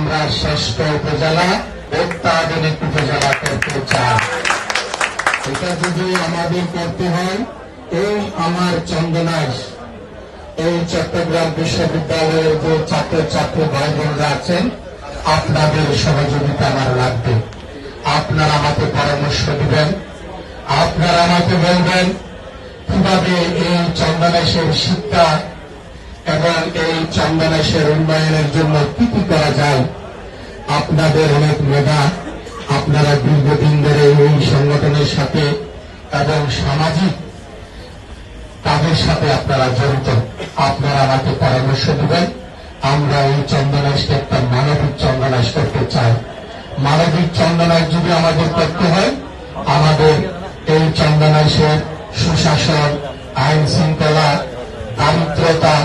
আমরা শ্রেষ্ঠ উপজেলা, অত্যাধুনিক উপজেলা করতে চাই। এটা যদি আমাদের করতে হয়, এই আমার চন্দনাইশ, এই চট্টগ্রাম বিশ্ববিদ্যালয়ের যে ছাত্রছাত্রী ভাই বোনরা আছেন, আপনাদের সহযোগিতা আমার লাগবে। আপনারা আমাকে পরামর্শ দিবেন, আপনারা আমাকে বলবেন কিভাবে এই চন্দনাইশের শিক্ষা এবং এই চন্দনাইশের উন্নয়নের জন্য কি কি করা যায়। আপনাদের অনেক মেধা, আপনারা দীর্ঘদিন ধরে এই সংগঠনের সাথে এবং সামাজিক তাদের সাথে আপনারা জড়িত, আপনারা আমাকে পরামর্শ দিবেন। আমরা এই চন্দনাইশকে একটা মানবিক চন্দনাইশ করতে চাই। মানবিক চন্দনাইশ যদি আমাদের করতে হয়, আমাদের এই চন্দনাইশের সুশাসন, আইন শৃঙ্খলা, দারিদ্রতা,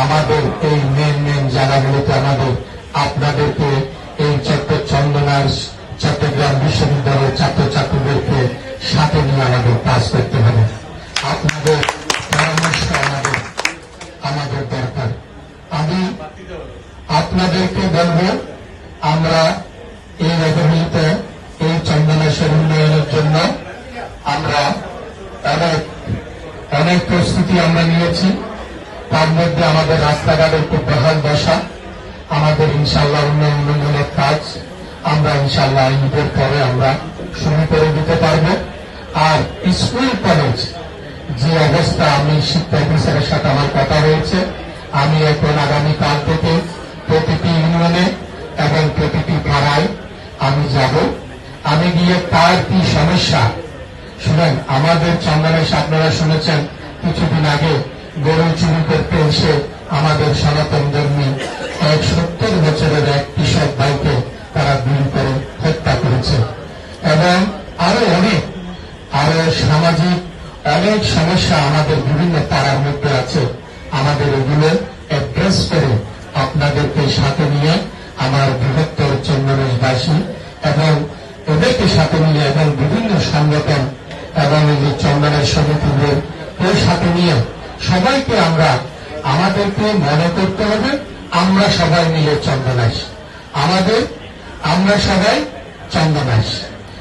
আমাদের এই মেন জায়গাগুলোতে আমাদের আপনাদেরকে এই চন্দনাইশ চট্টগ্রাম বিশ্ববিদ্যালয়ের ছাত্রছাত্রীদেরকে সাথে নিয়ে আমাদের কাজ করতে হবে। আপনাদের পরামর্শ আমাদের দরকার। আমি আপনাদেরকে বলব, আমরা এই অবহেলিত এই চন্দনাইশের উন্নয়নের জন্য আমরা অনেক প্রস্তুতি আমরা নিয়েছি। তার মধ্যে আমাদের রাস্তাঘাটের খুব বেহাল দশা। আমাদের ইনশাআল্লাহ উন্নয়নমূলক কাজ আমরা ইনশাআল্লাহ ঈদের পরে আমরা শুরু করে দিতে পারব। আর স্কুল কলেজ যে অবস্থা, আমি শিক্ষা অফিসারের সাথে আমার কথা হয়েছে, আমি এখন আগামীকাল থেকে প্রতিটি ইউনিয়নে এবং প্রতিটি পাড়ায় আমি যাব। আমি গিয়ে তার কি সমস্যা শুনেন। আমাদের চন্দনাইশ আপনারা শুনেছেন কিছুদিন আগে গরু চুরি করতে এসে আমাদের সনাতন ধর্মী 70 বছরের এক কৃষক ভাইকে তারা গুলি করে হত্যা করেছে। এবং আরো সামাজিক অনেক সমস্যা আমাদের বিভিন্ন পাড়ার মধ্যে আছে। আমাদের এগুলো অ্যাড্রেস করে আপনাদেরকে সাথে নিয়ে আমার বৃহত্তর চন্দনাইশবাসী এবং ওদেরকে সাথে নিয়ে এবং বিভিন্ন সংগঠন এবং এই যে চন্দনাইশ সমিতিদের সাথে নিয়ে সবাইকে আমাদেরকে মনে করতে হবে আমরা সবাই মিলে চন্দনাইশ, আমরা সবাই চন্দনাইশ।